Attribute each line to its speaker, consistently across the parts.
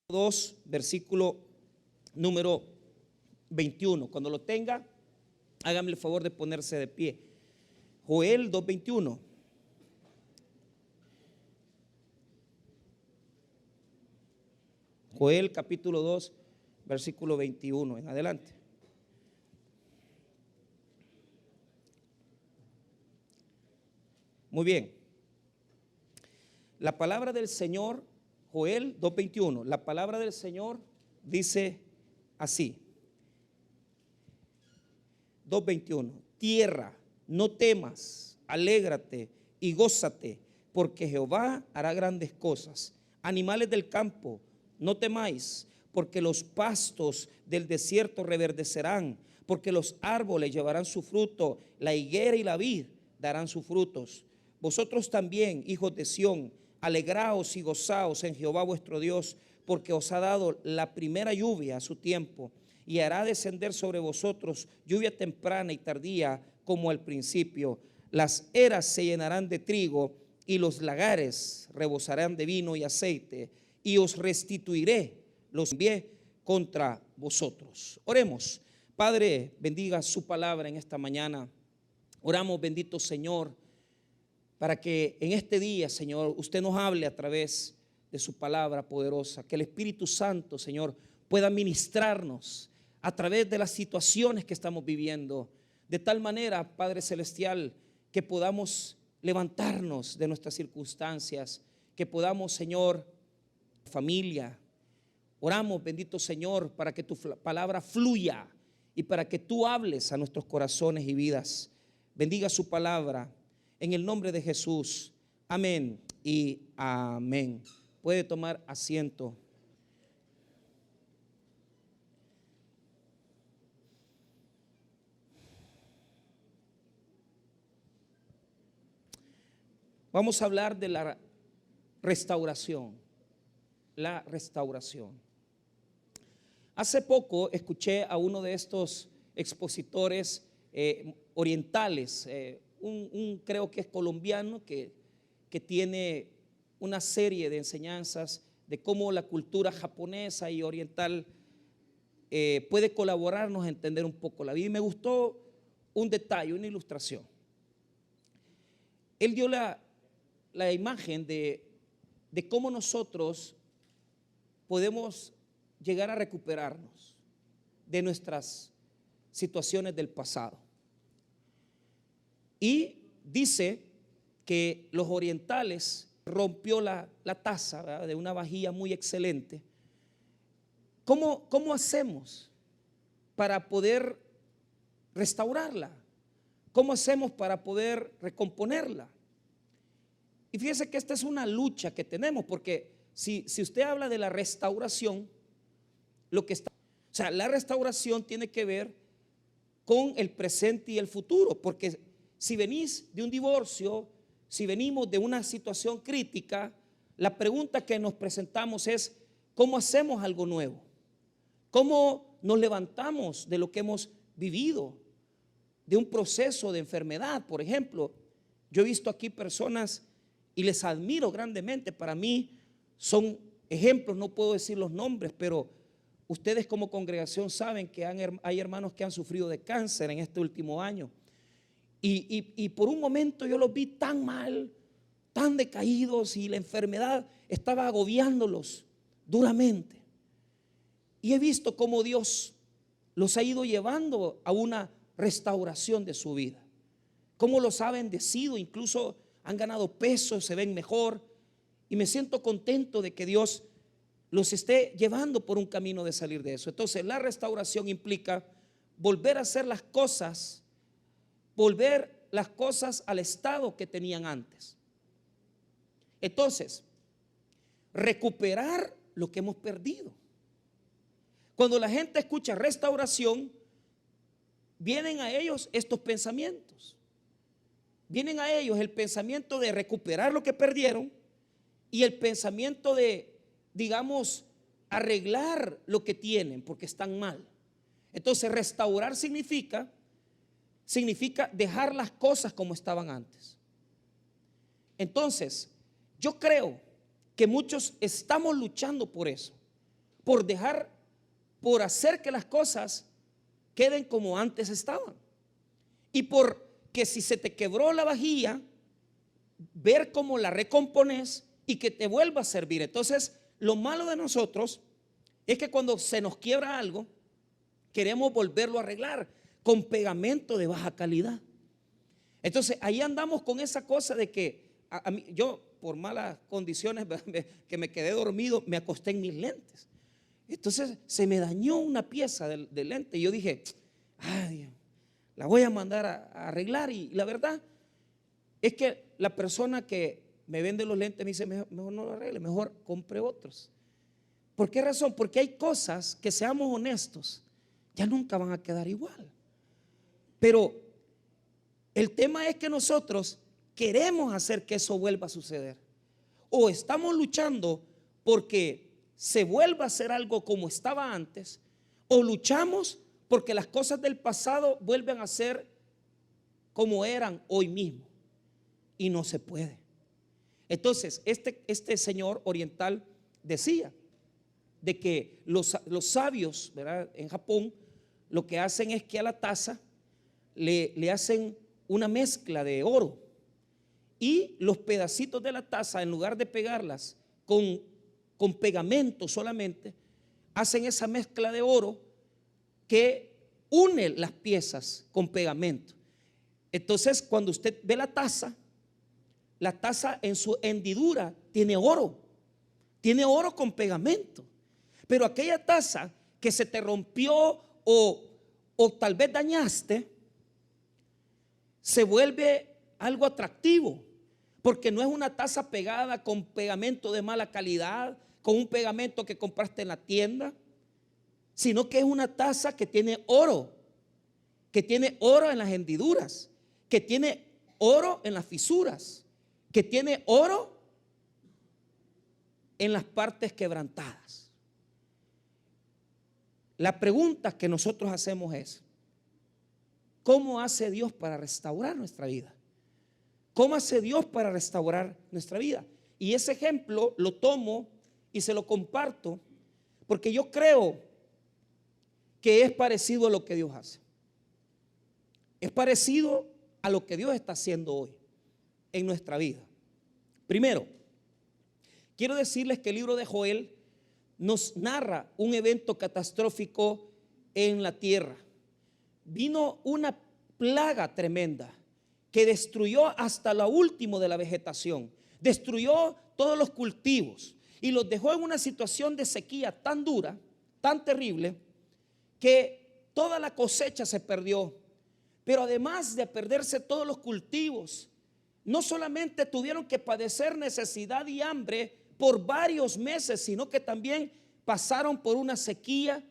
Speaker 1: 2, versículo número 21. Cuando lo tenga, hágame el favor de ponerse de pie. Joel 2:21. Joel capítulo 2, versículo 21 en adelante. Muy bien. La palabra del Señor, Joel 2:21, la palabra del Señor dice así. 2:21. Tierra, no temas, alégrate y gózate, porque Jehová hará grandes cosas. Animales del campo, no temáis, porque los pastos del desierto reverdecerán, porque los árboles llevarán su fruto, la higuera y la vid darán sus frutos. Vosotros también, hijos de Sión, alegraos y gozaos en Jehová vuestro Dios, porque os ha dado la primera lluvia a su tiempo, y hará descender sobre vosotros lluvia temprana y tardía como al principio. Las eras se llenarán de trigo y los lagares rebosarán de vino y aceite, y os restituiré los envié contra vosotros. Oremos. Padre, bendiga su palabra en esta mañana. Oramos, bendito Señor, para que en este día, Señor, usted nos hable a través de su palabra poderosa, que el Espíritu Santo, Señor, pueda ministrarnos a través de las situaciones que estamos viviendo, de tal manera, Padre Celestial, que podamos levantarnos de nuestras circunstancias, que podamos, Señor, familia. Oramos, bendito Señor, para que tu palabra fluya y para que tú hables a nuestros corazones y vidas. Bendiga su palabra en el nombre de Jesús. Amén y amén. Puede tomar asiento. Vamos a hablar de la restauración. La restauración. Hace poco escuché a uno de estos expositores orientales, creo que es colombiano, que tiene una serie de enseñanzas de cómo la cultura japonesa y oriental puede colaborarnos a entender un poco la vida. Y me gustó un detalle, una ilustración. Él dio la imagen de cómo nosotros podemos llegar a recuperarnos de nuestras situaciones del pasado. Y dice que los orientales rompió la taza, ¿verdad?, de una vajilla muy excelente. ¿Cómo hacemos para poder restaurarla? ¿Cómo hacemos para poder recomponerla? Y fíjese que esta es una lucha que tenemos, porque si usted habla de la restauración, la restauración tiene que ver con el presente y el futuro, porque si venís de un divorcio, si venimos de una situación crítica, la pregunta que nos presentamos es: ¿cómo hacemos algo nuevo? ¿Cómo nos levantamos de lo que hemos vivido? De un proceso de enfermedad, por ejemplo. Yo he visto aquí personas y les admiro grandemente. Para mí son ejemplos, no puedo decir los nombres, pero ustedes como congregación saben que hay hermanos que han sufrido de cáncer en este último año. Y por un momento yo los vi tan mal, tan decaídos, y la enfermedad estaba agobiándolos duramente. Y he visto cómo Dios los ha ido llevando a una restauración de su vida, cómo los ha bendecido, incluso han ganado peso, se ven mejor. Y me siento contento de que Dios los esté llevando por un camino de salir de eso. Entonces, la restauración implica volver a hacer las cosas, volver las cosas al estado que tenían antes. Entonces, recuperar lo que hemos perdido. Cuando la gente escucha restauración, vienen a ellos estos pensamientos. Vienen a ellos el pensamiento de recuperar lo que perdieron y el pensamiento de, digamos, arreglar lo que tienen porque están mal. Entonces, restaurar significa dejar las cosas como estaban antes. Entonces, yo creo que muchos estamos luchando por eso. por hacer que las cosas queden como antes estaban. Y porque si se te quebró la vajilla, ver cómo la recompones y que te vuelva a servir. Entonces, lo malo de nosotros es que cuando se nos quiebra algo, queremos volverlo a arreglar con pegamento de baja calidad. Entonces, ahí andamos con esa cosa de que yo, por malas condiciones que me quedé dormido, me acosté en mis lentes. Entonces, se me dañó una pieza del lente y yo dije, ay, la voy a mandar a arreglar. Y la verdad es que la persona que me vende los lentes me dice, mejor no lo arregle, mejor compre otros. ¿Por qué razón? Porque hay cosas que, seamos honestos, ya nunca van a quedar igual. Pero el tema es que nosotros queremos hacer que eso vuelva a suceder. O estamos luchando porque se vuelva a hacer algo como estaba antes, o luchamos porque las cosas del pasado vuelven a ser como eran hoy mismo. Y no se puede. Entonces, este señor oriental decía de que los sabios, ¿verdad?, en Japón, lo que hacen es que a la taza le hacen una mezcla de oro, y los pedacitos de la taza, en lugar de pegarlas con pegamento solamente, hacen esa mezcla de oro que une las piezas con pegamento. Entonces, cuando usted ve la taza en su hendidura tiene oro con pegamento. Pero aquella taza que se te rompió o tal vez dañaste, se vuelve algo atractivo, porque no es una taza pegada con pegamento de mala calidad, con un pegamento que compraste en la tienda, sino que es una taza que tiene oro en las hendiduras, que tiene oro en las fisuras, que tiene oro en las partes quebrantadas. La pregunta que nosotros hacemos es, ¿cómo hace Dios para restaurar nuestra vida? ¿Cómo hace Dios para restaurar nuestra vida? Y ese ejemplo lo tomo y se lo comparto porque yo creo que es parecido a lo que Dios hace. Es parecido a lo que Dios está haciendo hoy en nuestra vida. Primero, quiero decirles que el libro de Joel nos narra un evento catastrófico en la tierra. Vino una plaga tremenda que destruyó hasta lo último de la vegetación, destruyó todos los cultivos y los dejó en una situación de sequía tan dura, tan terrible, que toda la cosecha se perdió. Pero además de perderse todos los cultivos, no solamente tuvieron que padecer necesidad y hambre por varios meses, sino que también pasaron por una sequía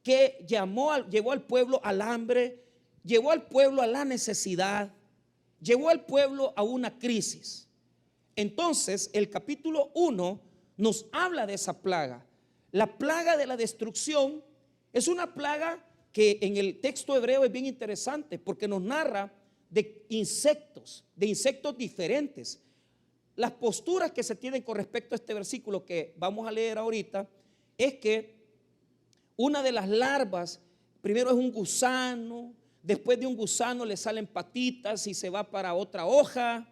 Speaker 1: que llevó al pueblo al hambre, llevó al pueblo a la necesidad, llevó al pueblo a una crisis. Entonces, el capítulo 1 nos habla de esa plaga. La plaga de la destrucción es una plaga que en el texto hebreo es bien interesante porque nos narra de insectos diferentes. Las posturas que se tienen con respecto a este versículo que vamos a leer ahorita es que una de las larvas, primero es un gusano, después de un gusano le salen patitas y se va para otra hoja,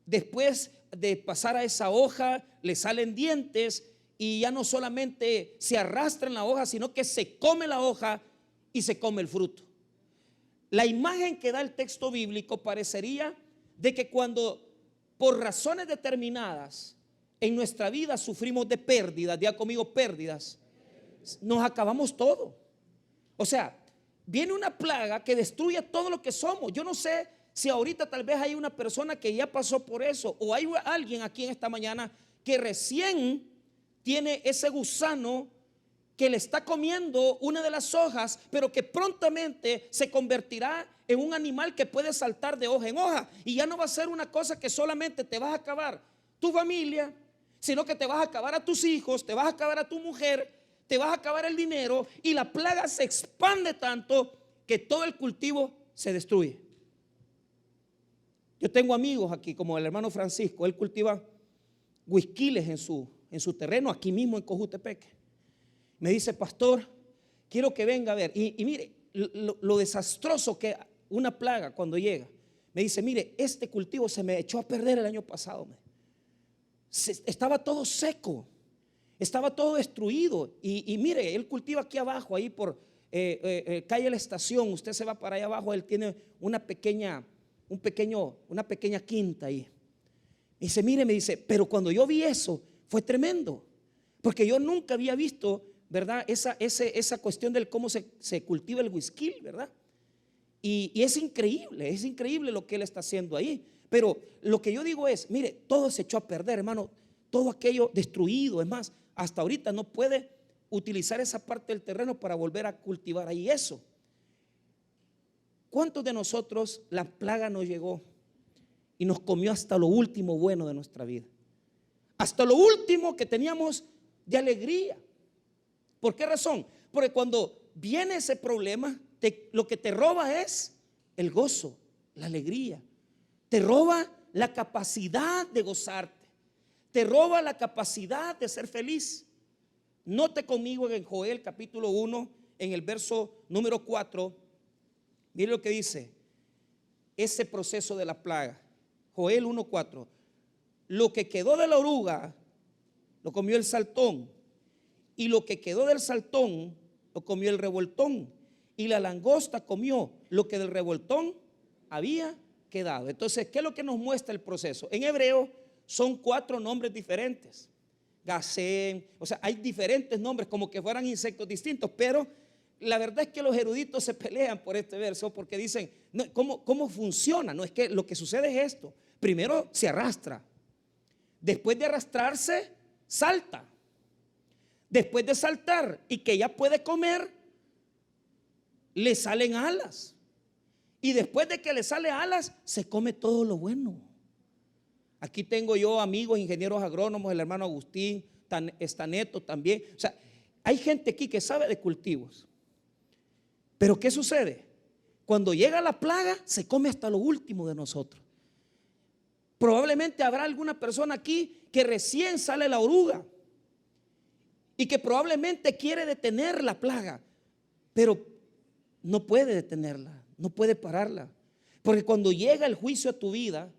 Speaker 1: después de pasar a esa hoja le salen dientes y ya no solamente se arrastra en la hoja, sino que se come la hoja y se come el fruto. La imagen que da el texto bíblico parecería de que cuando por razones determinadas en nuestra vida sufrimos de pérdidas, diga conmigo pérdidas, nos acabamos todo. O sea, viene una plaga que destruye todo lo que somos. Yo no sé si ahorita tal vez hay una persona que ya pasó por eso, o hay alguien aquí en esta mañana que recién tiene ese gusano que le está comiendo una de las hojas, pero que prontamente se convertirá en un animal que puede saltar de hoja en hoja, y ya no va a ser una cosa que solamente te vas a acabar tu familia, sino que te vas a acabar a tus hijos, te vas a acabar a tu mujer, te vas a acabar el dinero, y la plaga se expande tanto que todo el cultivo se destruye. Yo tengo amigos aquí, como el hermano Francisco, él cultiva huisquiles en su terreno aquí mismo en Cojutepeque. Me dice, pastor, quiero que venga a ver. Y mire, lo desastroso que una plaga cuando llega. Me dice, mire, este cultivo se me echó a perder el año pasado. Estaba todo seco, estaba todo destruido. Y mire, él cultiva aquí abajo, ahí por calle La Estación. Usted se va para allá abajo, él tiene una pequeña quinta ahí. Me dice, mire, me dice, pero cuando yo vi eso, fue tremendo. Porque yo nunca había visto, ¿verdad? Esa cuestión del cómo se cultiva el whisky, ¿verdad? Y es increíble lo que él está haciendo ahí. Pero lo que yo digo es, mire, todo se echó a perder, hermano. Todo aquello destruido. Es más, hasta ahorita no puede utilizar esa parte del terreno para volver a cultivar ahí eso. ¿Cuántos de nosotros la plaga nos llegó y nos comió hasta lo último bueno de nuestra vida? Hasta lo último que teníamos de alegría. ¿Por qué razón? Porque cuando viene ese problema, lo que te roba es el gozo, la alegría. Te roba la capacidad de gozarte. Te roba la capacidad de ser feliz. Note conmigo en Joel capítulo 1, en el verso número 4. Mire lo que dice ese proceso de la plaga. Joel 1:4. Lo que quedó de la oruga lo comió el saltón, y lo que quedó del saltón lo comió el revoltón, y la langosta comió lo que del revoltón había quedado. Entonces, ¿qué es lo que nos muestra el proceso? En hebreo son 4 nombres diferentes. Gacén, o sea, hay diferentes nombres como que fueran insectos distintos, pero la verdad es que los eruditos se pelean por este verso porque dicen, no, ¿cómo funciona? No, es que lo que sucede es esto. Primero se arrastra, después de arrastrarse, salta. Después de saltar y que ya puede comer, le salen alas. Y después de que le sale alas, se come todo lo bueno. Aquí tengo yo amigos, ingenieros agrónomos, el hermano Agustín, está Neto también. O sea, hay gente aquí que sabe de cultivos. Pero ¿qué sucede? Cuando llega la plaga, se come hasta lo último de nosotros. Probablemente habrá alguna persona aquí que recién sale la oruga y que probablemente quiere detener la plaga, pero no puede detenerla, no puede pararla. Porque cuando llega el juicio a tu vida,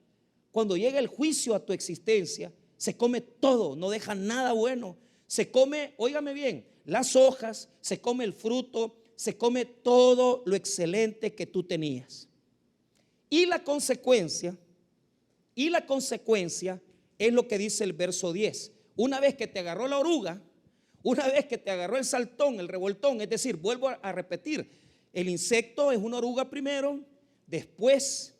Speaker 1: cuando llega el juicio a tu existencia, se come todo, no deja nada bueno. Se come, óigame bien, las hojas, se come el fruto, se come todo lo excelente que tú tenías. Y la consecuencia es lo que dice el verso 10. Una vez que te agarró la oruga, una vez que te agarró el saltón, el revoltón, es decir, vuelvo a repetir, el insecto es una oruga primero, después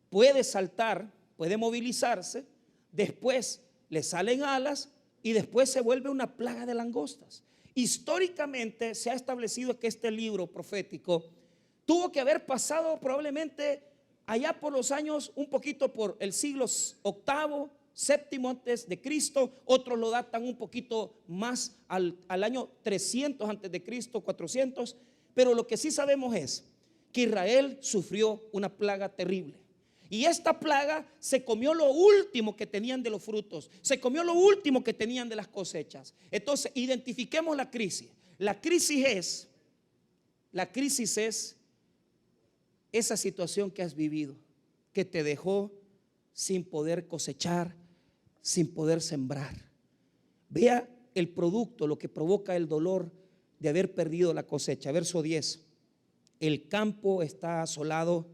Speaker 1: puede saltar, puede movilizarse, después le salen alas y después se vuelve una plaga de langostas. Históricamente se ha establecido que este libro profético tuvo que haber pasado probablemente allá por los años, un poquito por el siglo VIII, séptimo antes de Cristo. Otros lo datan un poquito más al año 300 antes de Cristo, 400. Pero lo que sí sabemos es que Israel sufrió una plaga terrible. Y esta plaga se comió lo último que tenían de los frutos, se comió lo último que tenían de las cosechas. Entonces, identifiquemos la crisis. La crisis es esa situación que has vivido, que te dejó sin poder cosechar, sin poder sembrar. Vea el producto, lo que provoca el dolor de haber perdido la cosecha. Verso 10. El campo está asolado,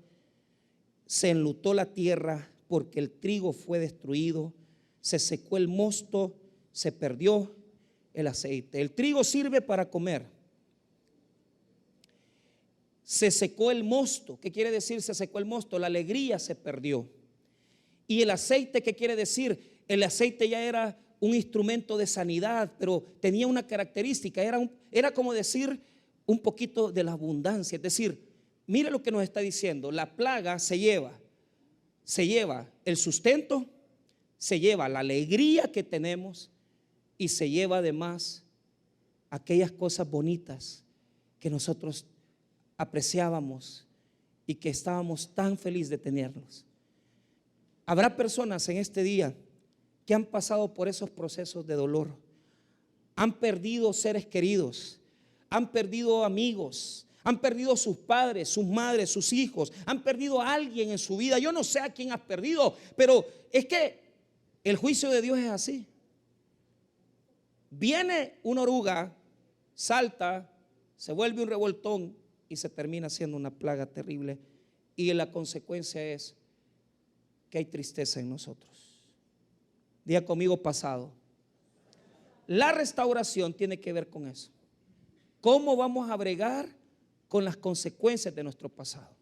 Speaker 1: se enlutó la tierra porque el trigo fue destruido, se secó el mosto, se perdió el aceite. El trigo sirve para comer. Se secó el mosto. ¿Qué quiere decir se secó el mosto? La alegría se perdió. Y el aceite, ¿qué quiere decir? El aceite ya era un instrumento de sanidad, pero tenía una característica, era como decir un poquito de la abundancia. Es decir, mire lo que nos está diciendo, la plaga se lleva el sustento, se lleva la alegría que tenemos y se lleva además aquellas cosas bonitas que nosotros apreciábamos y que estábamos tan felices de tenerlos. Habrá personas en este día que han pasado por esos procesos de dolor, han perdido seres queridos, han perdido amigos, han perdido sus padres, sus madres, sus hijos, han perdido a alguien en su vida. Yo no sé a quién has perdido, pero es que el juicio de Dios es así. Viene una oruga, salta, se vuelve un revoltón y se termina siendo una plaga terrible. Y la consecuencia es que hay tristeza en nosotros. Diga conmigo: pasado. La restauración tiene que ver con eso. ¿Cómo vamos a bregar con las consecuencias de nuestro pasado?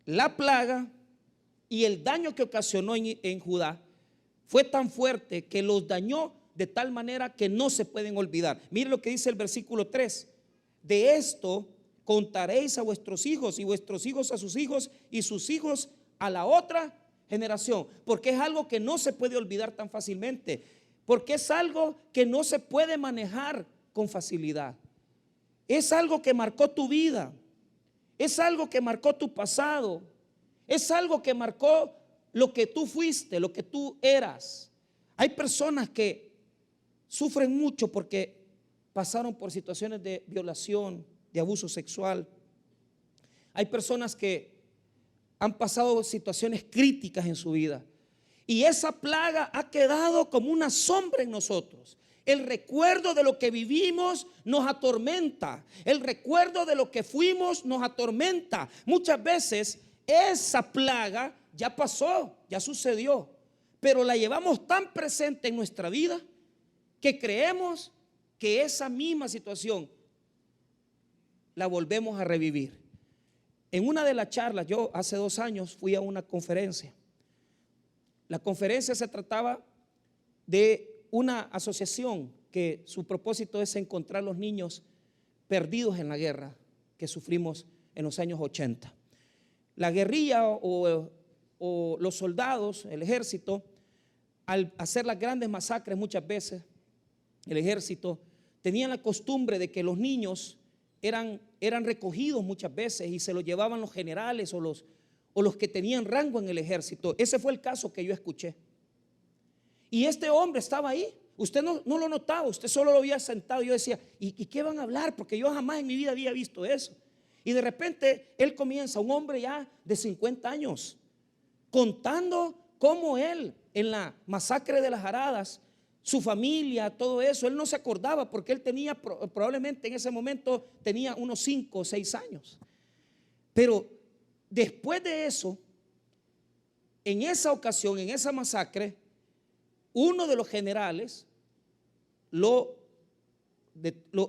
Speaker 1: La plaga y el daño que ocasionó en Judá fue tan fuerte que los dañó de tal manera que no se pueden olvidar. Mire lo que dice el versículo 3. De esto contaréis a vuestros hijos y vuestros hijos a sus hijos y sus hijos a la otra generación, porque es algo que no se puede olvidar tan fácilmente, porque es algo que no se puede manejar con facilidad. Es algo que marcó tu vida, es algo que marcó tu pasado, es algo que marcó lo que tú fuiste, lo que tú eras. Hay personas que sufren mucho porque pasaron por situaciones de violación, de abuso sexual. Hay personas que han pasado situaciones críticas en su vida y esa plaga ha quedado como una sombra en nosotros. El recuerdo de lo que vivimos nos atormenta. El recuerdo de lo que fuimos nos atormenta. Muchas veces esa plaga ya pasó, ya sucedió, pero la llevamos tan presente en nuestra vida que creemos que esa misma situación la volvemos a revivir. En una de las charlas, yo hace 2 años fui a una conferencia. La conferencia se trataba de una asociación que su propósito es encontrar los niños perdidos en la guerra que sufrimos en los años 80. La guerrilla o los soldados, el ejército, al hacer las grandes masacres muchas veces, el ejército tenía la costumbre de que los niños eran recogidos muchas veces y se los llevaban los generales o los que tenían rango en el ejército. Ese fue el caso que yo escuché. Y este hombre estaba ahí. Usted no lo notaba, usted solo lo veía sentado. Yo decía, ¿y qué van a hablar? Porque yo jamás en mi vida había visto eso. Y de repente él comienza, un hombre ya de 50 años, contando cómo él en la masacre de las Aradas, su familia, todo eso, él no se acordaba porque él tenía probablemente en ese momento tenía unos 5 o 6 años. Pero después de eso, en esa ocasión, en esa masacre, uno de los generales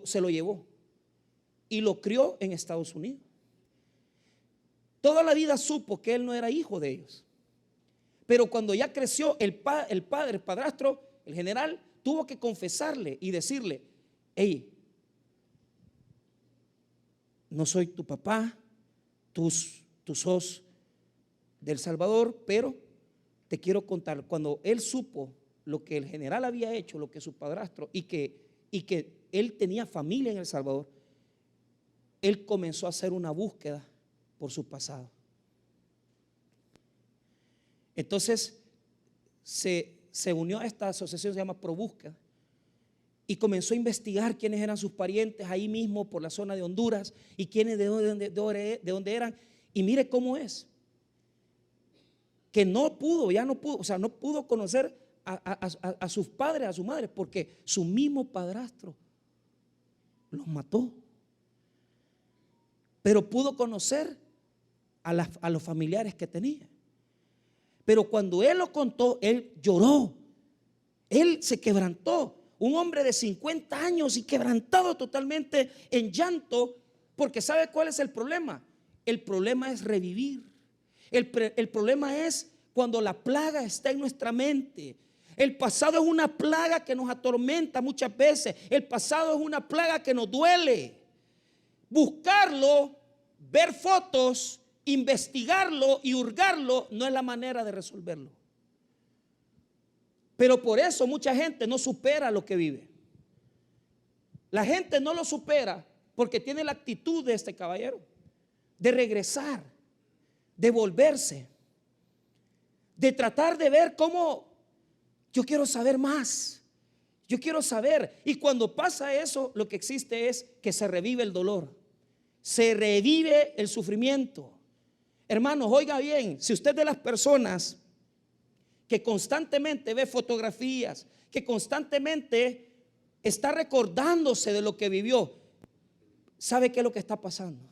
Speaker 1: se lo llevó y lo crió en Estados Unidos. Toda la vida supo que él no era hijo de ellos, pero cuando ya creció, el padrastro, el general, tuvo que confesarle y decirle: hey, no soy tu papá, tú sos del Salvador, pero te quiero contar. Cuando él supo lo que el general había hecho, lo que su padrastro, y que él tenía familia en El Salvador, él comenzó a hacer una búsqueda por su pasado. Entonces se unió a esta asociación, se llama ProBúsqueda, y comenzó a investigar quiénes eran sus parientes ahí mismo por la zona de Honduras y quiénes de dónde eran. Y mire cómo es que no pudo conocer a sus padres, a su madre, porque su mismo padrastro los mató. Pero pudo conocer a los familiares que tenía. Pero cuando él lo contó, él lloró, él se quebrantó. Un hombre de 50 años y quebrantado totalmente en llanto, porque ¿sabe cuál es el problema? El problema es revivir. El problema es cuando la plaga está en nuestra mente. El pasado es una plaga que nos atormenta muchas veces. El pasado es una plaga que nos duele. Buscarlo, ver fotos, investigarlo y hurgarlo no es la manera de resolverlo. Pero por eso mucha gente no supera lo que vive. La gente no lo supera porque tiene la actitud de este caballero, de regresar, de volverse, de tratar de ver cómo yo quiero saber más. Yo quiero saber. Y cuando pasa eso, lo que existe es que se revive el dolor, se revive el sufrimiento. Hermanos, oiga bien, si usted es de las personas que constantemente ve fotografías, que constantemente está recordándose de lo que vivió, ¿sabe qué es lo que está pasando?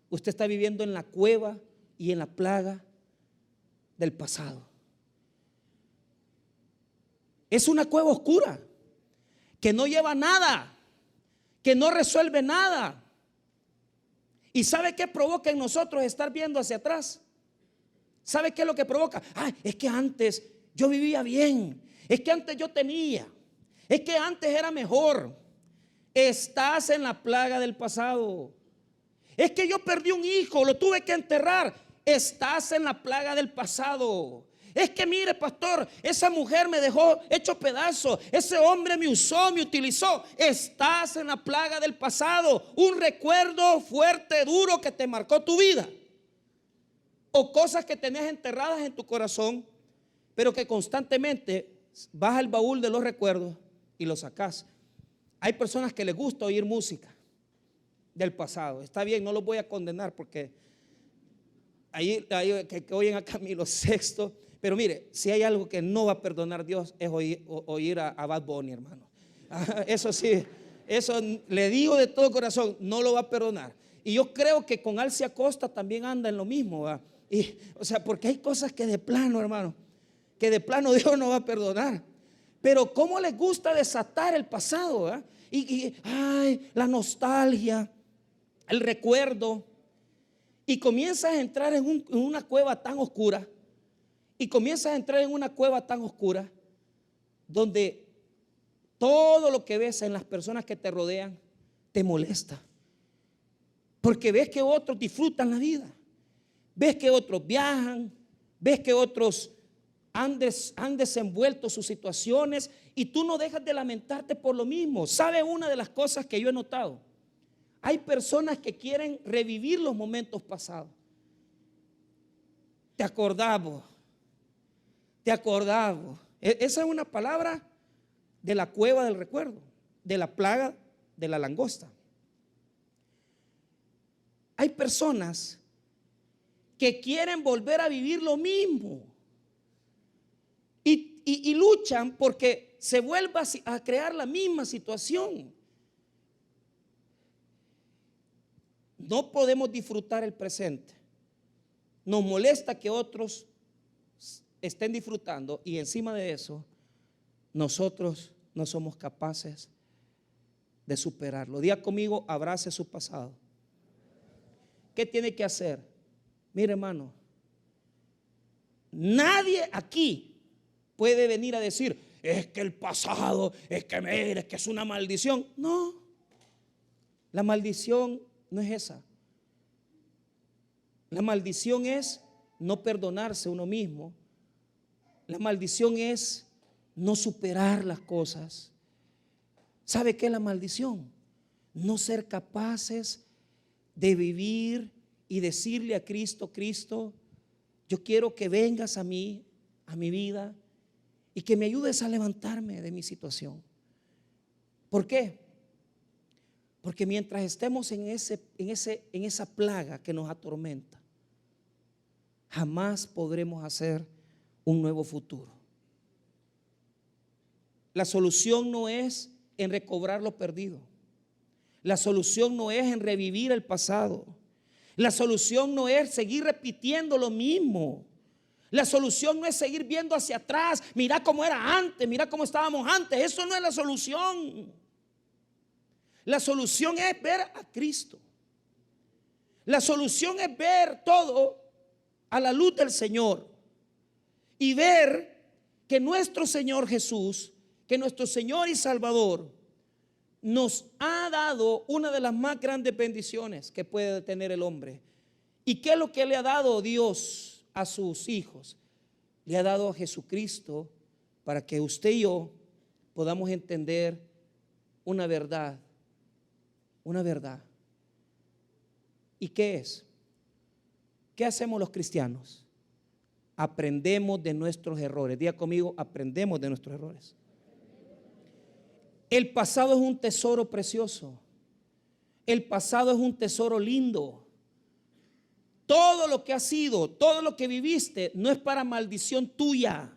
Speaker 1: Usted está viviendo en la cueva y en la plaga del pasado. Es una cueva oscura que no lleva nada, que no resuelve nada. ¿Y sabe qué provoca en nosotros estar viendo hacia atrás? ¿Sabe qué es lo que provoca? Ay, es que antes yo vivía bien, es que antes yo tenía, es que antes era mejor. Estás en la plaga del pasado. Es que yo perdí un hijo, lo tuve que enterrar. Estás en la plaga del pasado. Es que mire, pastor, esa mujer me dejó hecho pedazo, ese hombre me usó, me utilizó. Estás en la plaga del pasado. Un recuerdo fuerte, duro que te marcó tu vida. O cosas que tenías enterradas en tu corazón, pero que constantemente vas al baúl de los recuerdos y los sacas. Hay personas que les gusta oír música del pasado. Está bien, no los voy a condenar porque ahí que oyen a Camilo VI. Pero mire, si hay algo que no va a perdonar Dios es oír a Bad Bunny, hermano. Eso sí, eso le digo de todo corazón, no lo va a perdonar. Y yo creo que con Alcia Costa también anda en lo mismo, ¿va? O sea, porque hay cosas que de plano, hermano, que de plano Dios no va a perdonar. Pero cómo les gusta desatar el pasado, ¿va? Ay, la nostalgia, el recuerdo. Y comienzas a entrar en una cueva tan oscura. Y comienzas a entrar en una cueva tan oscura donde todo lo que ves en las personas que te rodean te molesta. Porque ves que otros disfrutan la vida. Ves que otros viajan. Ves que otros han desenvuelto sus situaciones y tú no dejas de lamentarte por lo mismo. ¿Sabe una de las cosas que yo he notado? Hay personas que quieren revivir los momentos pasados. Te acordamos. Esa es una palabra de la cueva del recuerdo, de la plaga de la langosta. Hay personas que quieren volver a vivir lo mismo y luchan porque se vuelva a crear la misma situación. No podemos disfrutar el presente. Nos molesta que otros estén disfrutando y encima de eso nosotros no somos capaces de superarlo. Diga conmigo, abrace su pasado. ¿Qué tiene que hacer? Mire, hermano, nadie aquí puede venir a decir, es que el pasado, es que mire, es que es una maldición. No, la maldición no es esa. La maldición es no perdonarse uno mismo. La maldición es no superar las cosas. ¿Sabe qué es la maldición? No ser capaces de vivir y decirle a Cristo, Cristo, yo quiero que vengas a mí, a mi vida, y que me ayudes a levantarme de mi situación. ¿Por qué? Porque mientras estemos en esa plaga que nos atormenta, jamás podremos hacer un nuevo futuro. La solución no es en recobrar lo perdido. La solución no es en revivir el pasado. La solución no es seguir repitiendo lo mismo. La solución no es seguir viendo hacia atrás. Mira cómo era antes, mira cómo estábamos antes. Eso no es la solución. La solución es ver a Cristo. La solución es ver todo a la luz del Señor y ver que nuestro Señor Jesús, que nuestro Señor y Salvador nos ha dado una de las más grandes bendiciones que puede tener el hombre. ¿Y qué es lo que le ha dado Dios a sus hijos? Le ha dado a Jesucristo para que usted y yo podamos entender una verdad. Una verdad. ¿Y qué es? ¿Qué hacemos los cristianos? Aprendemos de nuestros errores. Diga conmigo, aprendemos de nuestros errores. El pasado es un tesoro precioso. El pasado es un tesoro lindo. Todo lo que has sido, todo lo que viviste, no es para maldición tuya.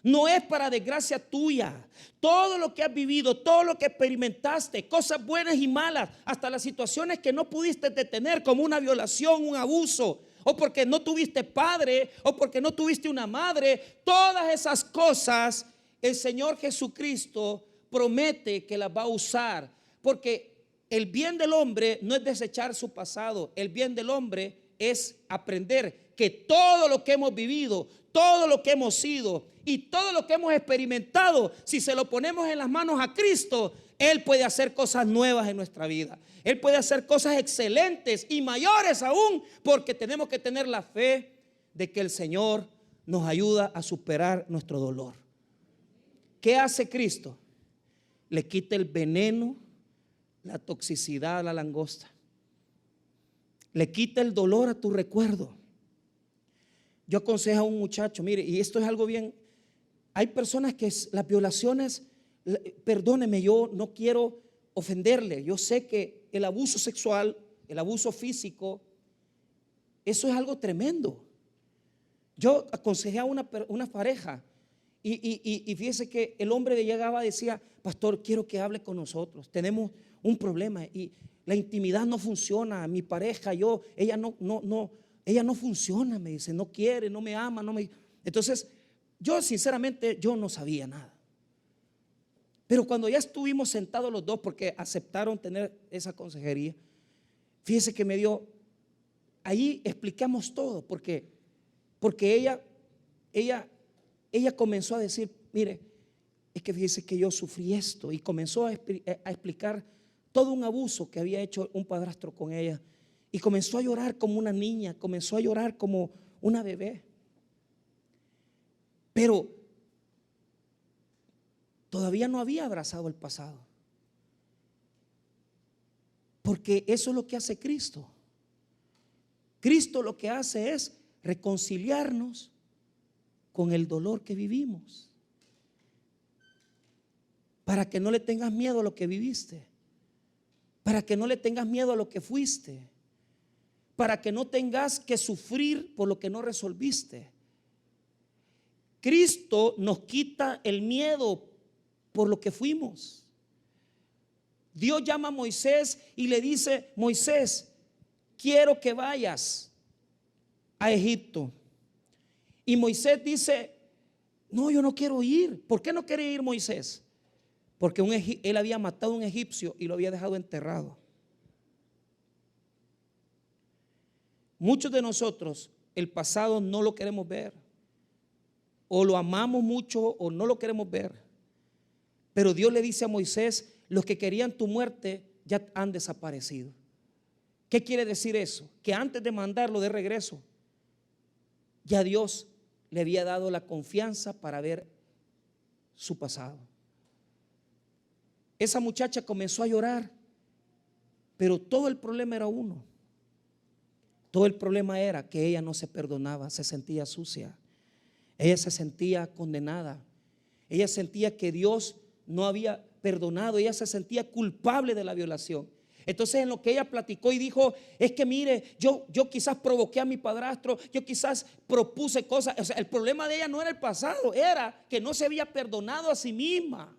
Speaker 1: No es para desgracia tuya. Todo lo que has vivido, todo lo que experimentaste, cosas buenas y malas, hasta las situaciones que no pudiste detener, como una violación, un abuso, o porque no tuviste padre, o porque no tuviste una madre, todas esas cosas el Señor Jesucristo promete que las va a usar, porque el bien del hombre no es desechar su pasado. El bien del hombre es aprender que todo lo que hemos vivido, todo lo que hemos sido y todo lo que hemos experimentado, si se lo ponemos en las manos a Cristo, Él puede hacer cosas nuevas en nuestra vida. Él puede hacer cosas excelentes y mayores aún, porque tenemos que tener la fe de que el Señor nos ayuda a superar nuestro dolor. ¿Qué hace Cristo? Le quita el veneno, la toxicidad a la langosta. Le quita el dolor a tu recuerdo. Yo aconsejo a un muchacho, mire, y esto es algo bien. Hay personas que las violaciones, perdóneme, yo no quiero ofenderle. Yo sé que el abuso sexual, el abuso físico, eso es algo tremendo. Yo aconsejé a una pareja y fíjese que el hombre le llegaba y decía: pastor, quiero que hable con nosotros. Tenemos un problema y la intimidad no funciona. Mi pareja, ella no funciona, me dice, no quiere, no me ama, no me. Entonces, yo sinceramente, yo no sabía nada. Pero cuando ya estuvimos sentados los dos, porque aceptaron tener esa consejería, fíjese que ahí explicamos todo, porque ella comenzó a decir: mire, es que fíjese que yo sufrí esto, y comenzó a explicar todo un abuso que había hecho un padrastro con ella, y comenzó a llorar como una niña, comenzó a llorar como una bebé. Pero todavía no había abrazado el pasado, porque eso es lo que hace Cristo. Cristo lo que hace es reconciliarnos con el dolor que vivimos, para que no le tengas miedo a lo que viviste, para que no le tengas miedo a lo que fuiste, para que no tengas que sufrir por lo que no resolviste. Cristo nos quita el miedo por lo que fuimos. Dios llama a Moisés y le dice: Moisés, quiero que vayas a Egipto. Y Moisés dice: no, yo no quiero ir. ¿Por qué no quiere ir Moisés? Porque él había matado a un egipcio y lo había dejado enterrado. Muchos de nosotros el pasado no lo queremos ver, o lo amamos mucho o no lo queremos ver. Pero Dios le dice a Moisés: los que querían tu muerte ya han desaparecido. ¿Qué quiere decir eso? Que antes de mandarlo de regreso, ya Dios le había dado la confianza para ver su pasado. Esa muchacha comenzó a llorar, pero todo el problema era uno. Todo el problema era que ella no se perdonaba, se sentía sucia. Ella se sentía condenada. Ella sentía que Dios no había perdonado. Ella se sentía culpable de la violación. Entonces, en lo que ella platicó y dijo: es que mire, yo quizás provoqué a mi padrastro, yo quizás propuse cosas. O sea, el problema de ella no era el pasado, era que no se había perdonado a sí misma.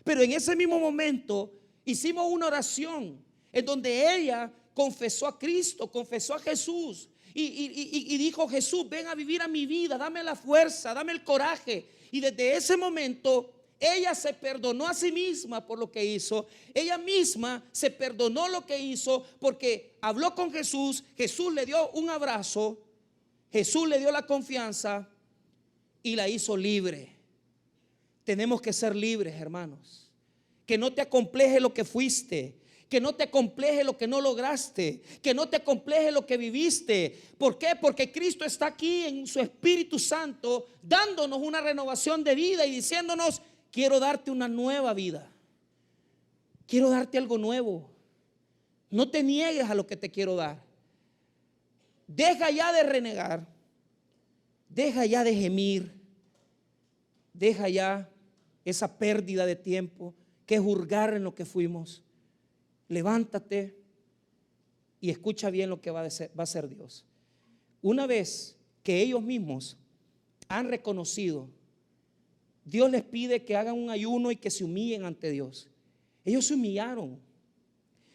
Speaker 1: Pero en ese mismo momento hicimos una oración en donde ella confesó a Cristo, confesó a Jesús y dijo: Jesús, ven a vivir a mi vida, dame la fuerza, dame el coraje. Y desde ese momento ella se perdonó a sí misma por lo que hizo. Ella misma se perdonó lo que hizo, porque habló con Jesús. Jesús le dio un abrazo, Jesús le dio la confianza y la hizo libre. Tenemos que ser libres, hermanos. Que no te acompleje lo que fuiste, que no te acompleje lo que no lograste, que no te acompleje lo que viviste. ¿Por qué? Porque Cristo está aquí en su Espíritu Santo, dándonos una renovación de vida y diciéndonos: quiero darte una nueva vida, quiero darte algo nuevo. No te niegues a lo que te quiero dar. Deja ya de renegar, deja ya de gemir, deja ya esa pérdida de tiempo que juzgar en lo que fuimos. Levántate y escucha bien lo que va a hacer Dios. Una vez que ellos mismos han reconocido, Dios les pide que hagan un ayuno y que se humillen ante Dios. Ellos se humillaron.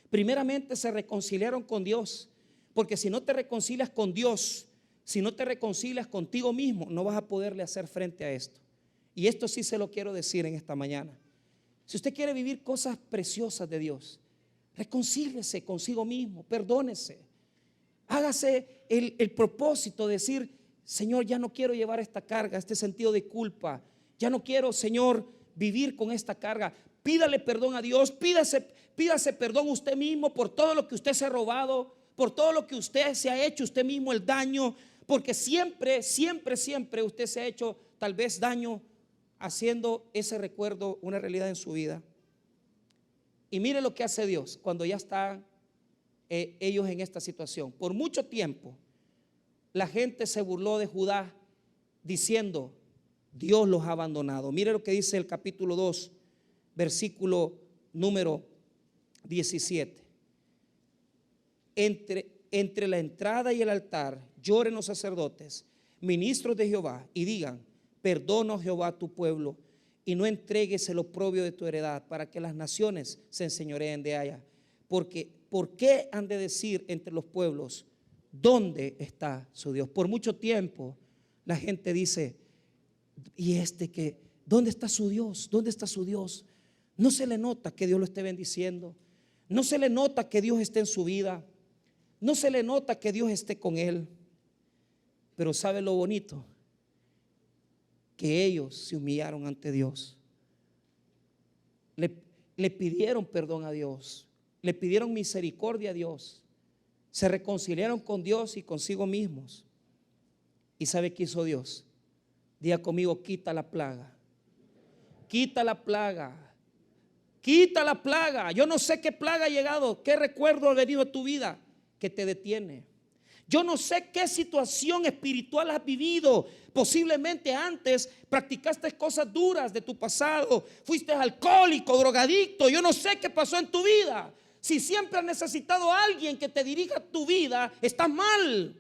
Speaker 1: Primeramente se reconciliaron con Dios, porque si no te reconcilias con Dios, si no te reconcilias contigo mismo, no vas a poderle hacer frente a esto. Y esto sí se lo quiero decir en esta mañana. Si usted quiere vivir cosas preciosas de Dios, reconcíliese consigo mismo, perdónese. Hágase el propósito de decir: Señor, ya no quiero llevar esta carga, este sentido de culpa. Ya no quiero, Señor, vivir con esta carga. Pídale perdón a Dios, pídase perdón usted mismo por todo lo que usted se ha robado, por todo lo que usted se ha hecho usted mismo el daño, porque siempre usted se ha hecho tal vez daño haciendo ese recuerdo una realidad en su vida. Y mire lo que hace Dios cuando ya están ellos en esta situación. Por mucho tiempo la gente se burló de Judá diciendo: Dios los ha abandonado. Mire lo que dice el capítulo 2, versículo número 17. Entre la entrada y el altar lloren los sacerdotes, ministros de Jehová, y digan: perdona, Jehová, a tu pueblo, y no entregues el oprobio de tu heredad, para que las naciones se enseñoreen de ella. Porque ¿por qué han de decir entre los pueblos: ¿dónde está su Dios? Por mucho tiempo la gente dice: ¿y dónde está su Dios? ¿Dónde está su Dios? No se le nota que Dios lo esté bendiciendo, no se le nota que Dios esté en su vida, no se le nota que Dios esté con él. Pero ¿sabe lo bonito? Que ellos se humillaron ante Dios, le pidieron perdón a Dios, le pidieron misericordia a Dios, se reconciliaron con Dios y consigo mismos. ¿Y sabe qué hizo Dios? Diga conmigo: quita la plaga. Quita la plaga. Quita la plaga. Yo no sé qué plaga ha llegado, qué recuerdo ha venido a tu vida que te detiene. Yo no sé qué situación espiritual has vivido. Posiblemente antes practicaste cosas duras de tu pasado, fuiste alcohólico, drogadicto. Yo no sé qué pasó en tu vida. Si siempre has necesitado a alguien que te dirija tu vida, estás mal.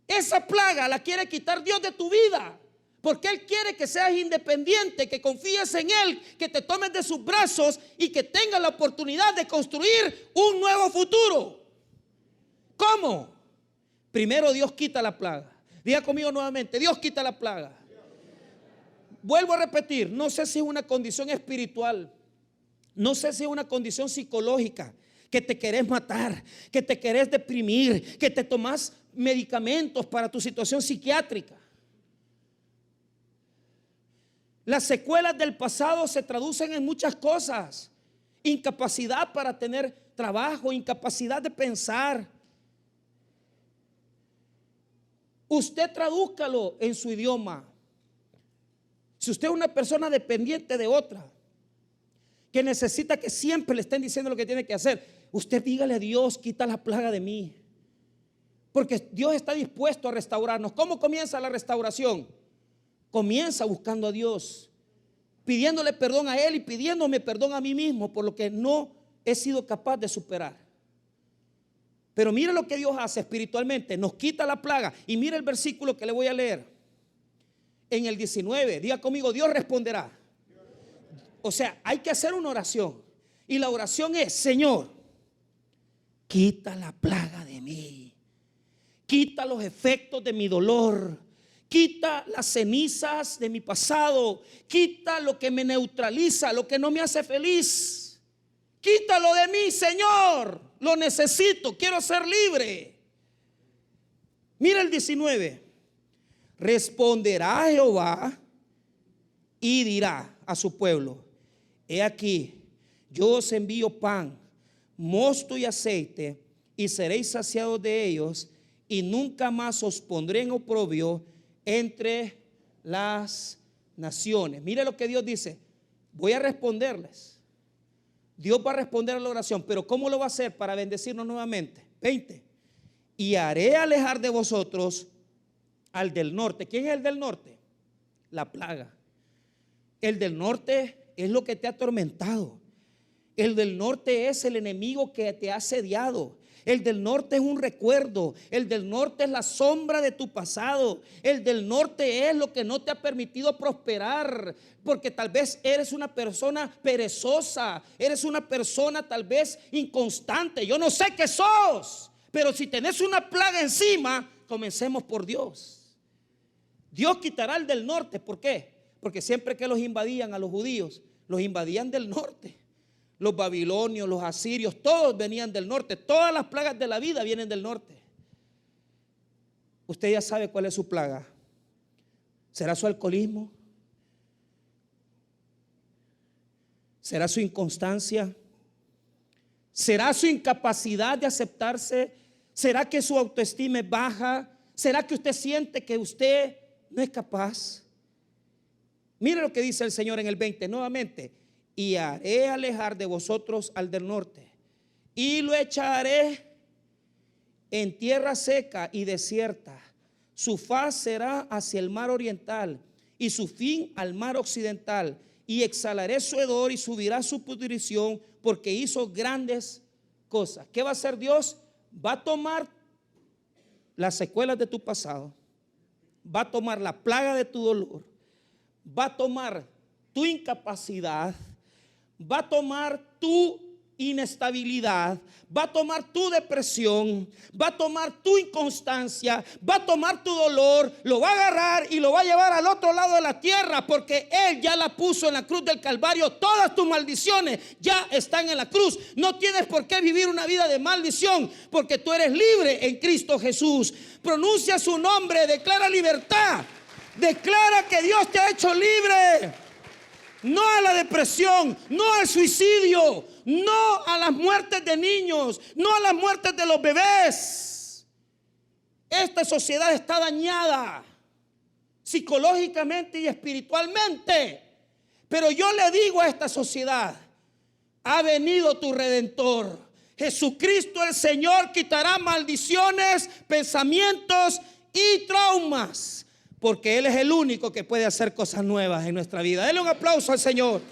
Speaker 1: Esa plaga la quiere quitar Dios de tu vida, porque Él quiere que seas independiente, que confíes en Él, que te tomes de sus brazos y que tengas la oportunidad de construir un nuevo futuro. ¿Cómo? Primero Dios quita la plaga. Diga conmigo nuevamente: Dios quita la plaga. Vuelvo a repetir, no sé si es una condición espiritual, no sé si es una condición psicológica, que te querés matar, que te querés deprimir, que te tomás medicamentos para tu situación psiquiátrica. Las secuelas del pasado se traducen en muchas cosas: incapacidad para tener trabajo, incapacidad de pensar. Usted tradúzcalo en su idioma. Si usted es una persona dependiente de otra, que necesita que siempre le estén diciendo lo que tiene que hacer, usted dígale a Dios: quita la plaga de mí. Porque Dios está dispuesto a restaurarnos. ¿Cómo comienza la restauración? Comienza buscando a Dios, pidiéndole perdón a Él y pidiéndome perdón a mí mismo por lo que no he sido capaz de superar. Pero mire lo que Dios hace espiritualmente: nos quita la plaga. Y mire el versículo que le voy a leer en el 19. Diga conmigo: Dios responderá. O sea, hay que hacer una oración, y la oración es: Señor, quita la plaga de mí, quita los efectos de mi dolor, quita las cenizas de mi pasado, quita lo que me neutraliza, lo que no me hace feliz. Quítalo de mí, Señor, lo necesito, quiero ser libre. Mira el 19. Responderá Jehová y dirá a su pueblo: he aquí, yo os envío pan, mosto y aceite, y seréis saciados de ellos, y nunca más os pondré en oprobio entre las naciones. Mire lo que Dios dice: voy a responderles. Dios va a responder a la oración, pero ¿cómo lo va a hacer para bendecirnos nuevamente? 20. Y haré alejar de vosotros al del norte. ¿Quién es el del norte? La plaga. El del norte es lo que te ha atormentado. El del norte es el enemigo que te ha asediado. El del norte es un recuerdo. El del norte es la sombra de tu pasado. El del norte es lo que no te ha permitido prosperar. Porque tal vez eres una persona perezosa. Eres una persona tal vez inconstante. Yo no sé qué sos. Pero si tenés una plaga encima, comencemos por Dios. Dios quitará el del norte. ¿Por qué? Porque siempre que los invadían a los judíos, los invadían del norte. Los babilonios, los asirios, todos venían del norte. Todas las plagas de la vida vienen del norte. Usted ya sabe cuál es su plaga. ¿Será su alcoholismo? ¿Será su inconstancia? ¿Será su incapacidad de aceptarse? ¿Será que su autoestima es baja? ¿Será que usted siente que usted no es capaz? Mire lo que dice el Señor en el 20 nuevamente. Y haré alejar de vosotros al del norte, y lo echaré en tierra seca y desierta. Su faz será hacia el mar oriental, y su fin al mar occidental. Y exhalaré su hedor, y subirá su pudrición, porque hizo grandes cosas. ¿Qué va a hacer Dios? Va a tomar las secuelas de tu pasado, va a tomar la plaga de tu dolor, va a tomar tu incapacidad, va a tomar tu inestabilidad, va a tomar tu depresión, va a tomar tu inconstancia, va a tomar tu dolor, lo va a agarrar y lo va a llevar al otro lado de la tierra, porque Él ya la puso en la cruz del Calvario. Todas tus maldiciones ya están en la cruz. No tienes por qué vivir una vida de maldición, porque tú eres libre en Cristo Jesús. Pronuncia su nombre, declara libertad, declara que Dios te ha hecho libre. No a la depresión, no al suicidio, no a las muertes de niños, no a las muertes de los bebés. Esta sociedad está dañada psicológicamente y espiritualmente. Pero yo le digo a esta sociedad: ha venido tu Redentor. Jesucristo el Señor quitará maldiciones, pensamientos y traumas, porque Él es el único que puede hacer cosas nuevas en nuestra vida. Denle un aplauso al Señor.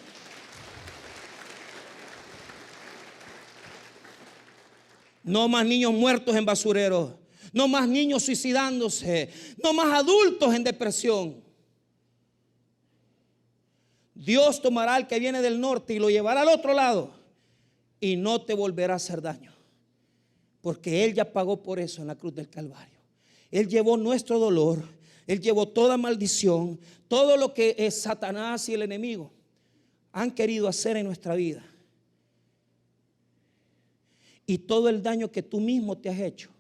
Speaker 1: No más niños muertos en basureros, no más niños suicidándose, no más adultos en depresión. Dios tomará al que viene del norte y lo llevará al otro lado, y no te volverá a hacer daño, porque Él ya pagó por eso en la cruz del Calvario. Él llevó nuestro dolor. Él llevó toda maldición, todo lo que es Satanás y el enemigo han querido hacer en nuestra vida, y todo el daño que tú mismo te has hecho,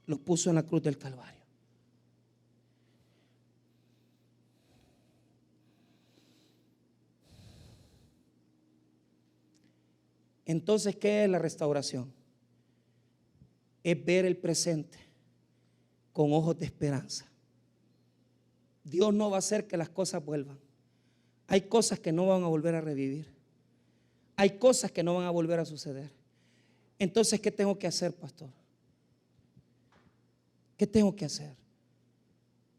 Speaker 1: lo puso en la cruz del Calvario. Entonces, ¿qué es la restauración? Es ver el presente con ojos de esperanza. Dios no va a hacer que las cosas vuelvan. Hay cosas que no van a volver a revivir. Hay cosas que no van a volver a suceder. Entonces, ¿qué tengo que hacer, pastor? ¿Qué tengo que hacer?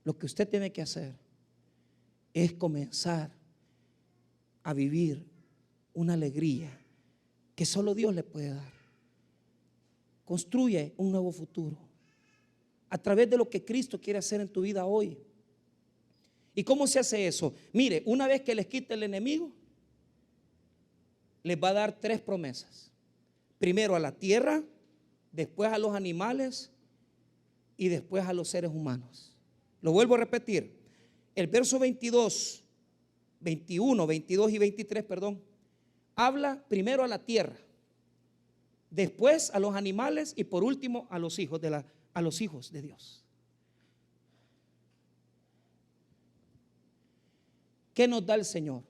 Speaker 1: Lo que usted tiene que hacer es comenzar a vivir una alegría que solo Dios le puede dar. Construye un nuevo futuro a través de lo que Cristo quiere hacer en tu vida hoy. ¿Y cómo se hace eso? Mire, una vez que les quite el enemigo, les va a dar 3 promesas. Primero a la tierra, después a los animales y después a los seres humanos. Lo vuelvo a repetir. El verso 22, 21, 22 y 23, perdón, habla primero a la tierra, después a los animales y por último a los hijos de Dios. ¿Qué nos da el Señor?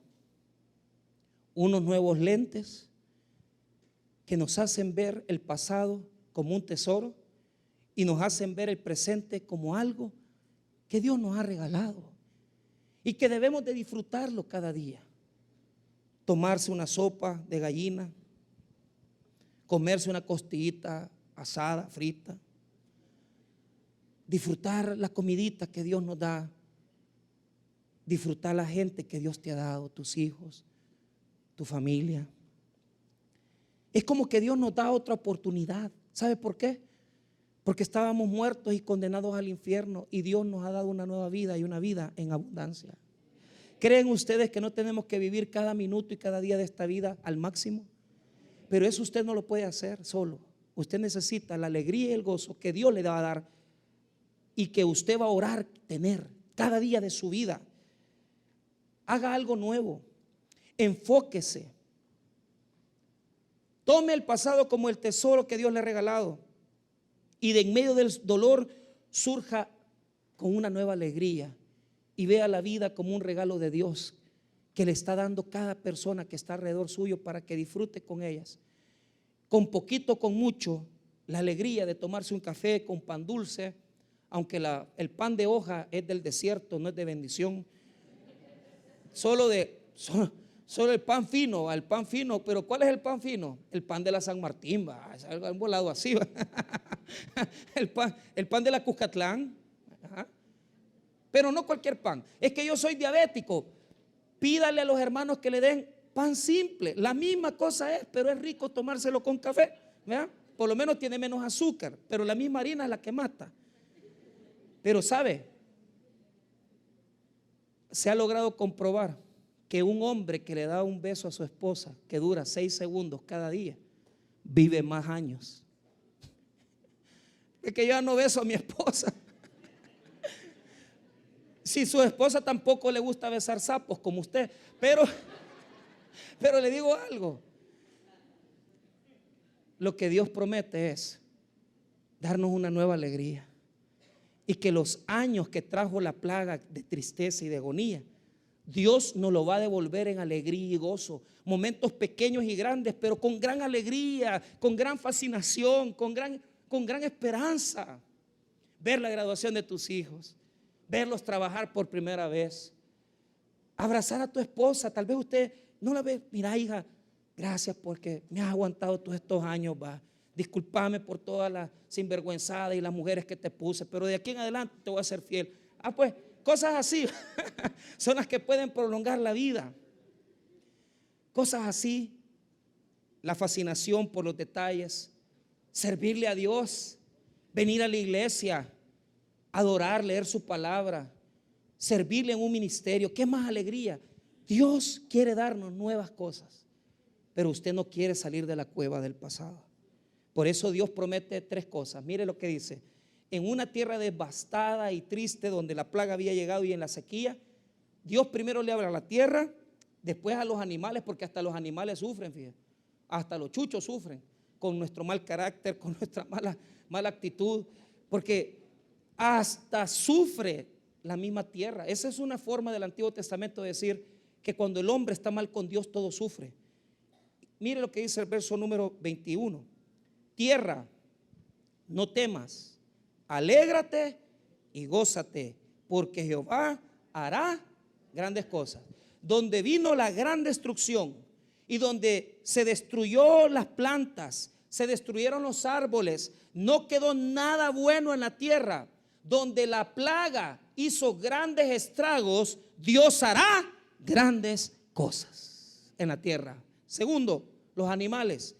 Speaker 1: Unos nuevos lentes que nos hacen ver el pasado como un tesoro y nos hacen ver el presente como algo que Dios nos ha regalado y que debemos de disfrutarlo cada día. Tomarse una sopa de gallina, comerse una costillita asada, frita, disfrutar la comidita que Dios nos da, disfrutar la gente que Dios te ha dado, tus hijos, tu familia. Es como que Dios nos da otra oportunidad. ¿Sabe por qué? Porque estábamos muertos y condenados al infierno, y Dios nos ha dado una nueva vida y una vida en abundancia. ¿Creen ustedes que no tenemos que vivir cada minuto y cada día de esta vida al máximo? Pero eso usted no lo puede hacer solo. Usted necesita la alegría y el gozo que Dios le va a dar y que usted va a orar tener cada día de su vida. Haga algo nuevo. Enfóquese. Tome el pasado como el tesoro que Dios le ha regalado, y de en medio del dolor surja con una nueva alegría y vea la vida como un regalo de Dios que le está dando cada persona que está alrededor suyo para que disfrute con ellas. Con poquito, con mucho, la alegría de tomarse un café con pan dulce, aunque el pan de hoja es del desierto, no es de bendición. Solo el pan fino, pero ¿cuál es el pan fino? El pan de la San Martín, es algo volado así, ¿va? El pan de la Cuscatlán. Ajá. Pero no cualquier pan. Es que yo soy diabético. Pídale a los hermanos que le den pan simple. La misma cosa es, pero es rico tomárselo con café, ¿verdad? Por lo menos tiene menos azúcar, pero la misma harina es la que mata. Pero ¿sabe? Se ha logrado comprobar que un hombre que le da un beso a su esposa, que dura 6 segundos cada día, vive más años. Es que yo no beso a mi esposa. Si su esposa tampoco le gusta besar sapos como usted, pero le digo algo. Lo que Dios promete es darnos una nueva alegría, y que los años que trajo la plaga de tristeza y de agonía, Dios nos lo va a devolver en alegría y gozo. Momentos pequeños y grandes, pero con gran alegría, con gran fascinación, con gran esperanza. Ver la graduación de tus hijos, verlos trabajar por primera vez, abrazar a tu esposa. Tal vez usted no la ve. Mira, hija, gracias porque me has aguantado todos estos años, va. Discúlpame por todas las sinvergüenzadas y las mujeres que te puse, pero de aquí en adelante te voy a ser fiel. Pues cosas así son las que pueden prolongar la vida. Cosas así, la fascinación por los detalles, servirle a Dios, venir a la iglesia, adorar, leer su palabra, servirle en un ministerio. ¿Qué más alegría? Dios quiere darnos nuevas cosas, pero usted no quiere salir de la cueva del pasado. Por eso Dios promete 3 cosas. Mire lo que dice: en una tierra devastada y triste, donde la plaga había llegado y en la sequía, Dios primero le habla a la tierra, después a los animales, porque hasta los animales sufren, fíjate. Hasta los chuchos sufren con nuestro mal carácter, con nuestra mala actitud, porque hasta sufre la misma tierra. Esa es una forma del Antiguo Testamento de decir que cuando el hombre está mal con Dios, todo sufre. Mire lo que dice el verso número 21. Tierra, no temas, alégrate y gózate, porque Jehová hará grandes cosas. Donde vino la gran destrucción y donde se destruyó las plantas, se destruyeron los árboles, no quedó nada bueno en la tierra. Donde la plaga hizo grandes estragos, Dios hará grandes cosas en la tierra. Segundo, los animales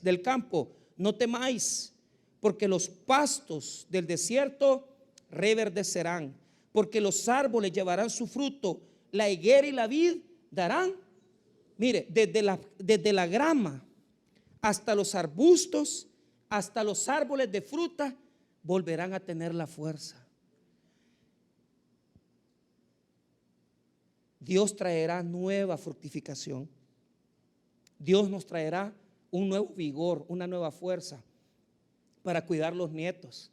Speaker 1: del campo, no temáis, porque los pastos del desierto reverdecerán, porque los árboles llevarán su fruto, la higuera y la vid darán. Mire, desde la grama hasta los arbustos, hasta los árboles de fruta, volverán a tener la fuerza. Dios traerá nueva fructificación. Dios nos traerá un nuevo vigor, una nueva fuerza para cuidar los nietos.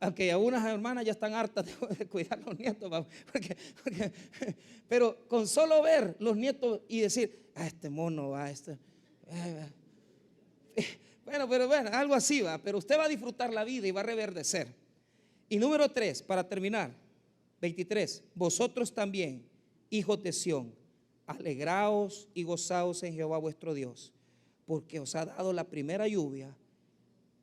Speaker 1: Aunque algunas hermanas ya están hartas de cuidar los nietos, pero con solo ver los nietos y decir: este mono va, bueno, algo así va, pero usted va a disfrutar la vida y va a reverdecer. Y número 3, para terminar, 23, vosotros también, hijos de Sión, alegraos y gozaos en Jehová vuestro Dios, porque os ha dado la primera lluvia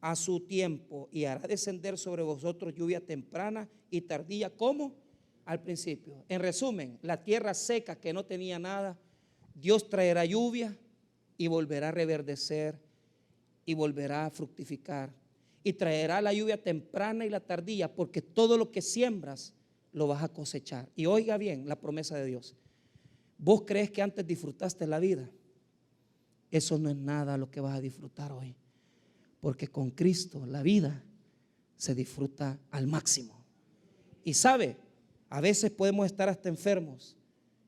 Speaker 1: a su tiempo, y hará descender sobre vosotros lluvia temprana y tardía como al principio. En resumen, la tierra seca que no tenía nada, Dios traerá lluvia y volverá a reverdecer y volverá a fructificar. Y traerá la lluvia temprana y la tardía, porque todo lo que siembras lo vas a cosechar. Y oiga bien la promesa de Dios. ¿Vos crees que antes disfrutaste la vida? Eso no es nada lo que vas a disfrutar hoy, porque con Cristo la vida se disfruta al máximo. Y sabe, a veces podemos estar hasta enfermos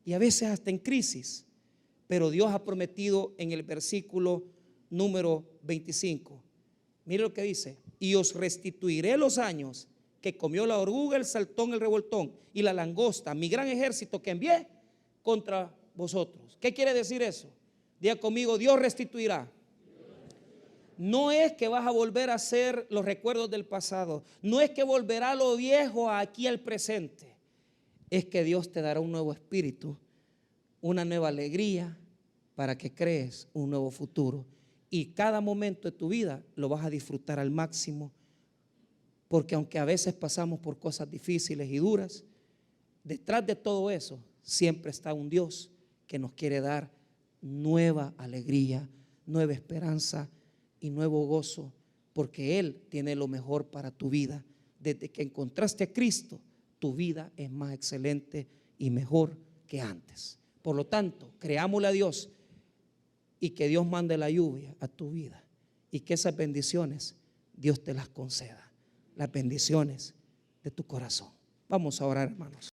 Speaker 1: y a veces hasta en crisis, pero Dios ha prometido en el versículo número 25, mire lo que dice: y os restituiré los años que comió la oruga, el saltón, el revoltón y la langosta, mi gran ejército que envié contra vosotros. ¿Qué quiere decir eso? Diga conmigo: Dios restituirá. No es que vas a volver a hacer los recuerdos del pasado, no es que volverá lo viejo aquí al presente, es que Dios te dará un nuevo espíritu, una nueva alegría para que crees un nuevo futuro. Y cada momento de tu vida lo vas a disfrutar al máximo, porque aunque a veces pasamos por cosas difíciles y duras, detrás de todo eso siempre está un Dios que nos quiere dar nueva alegría, nueva esperanza y nuevo gozo, porque Él tiene lo mejor para tu vida. Desde que encontraste a Cristo, tu vida es más excelente y mejor que antes. Por lo tanto, creámosle a Dios y que Dios mande la lluvia a tu vida y que esas bendiciones Dios te las conceda, las bendiciones de tu corazón. Vamos a orar, hermanos.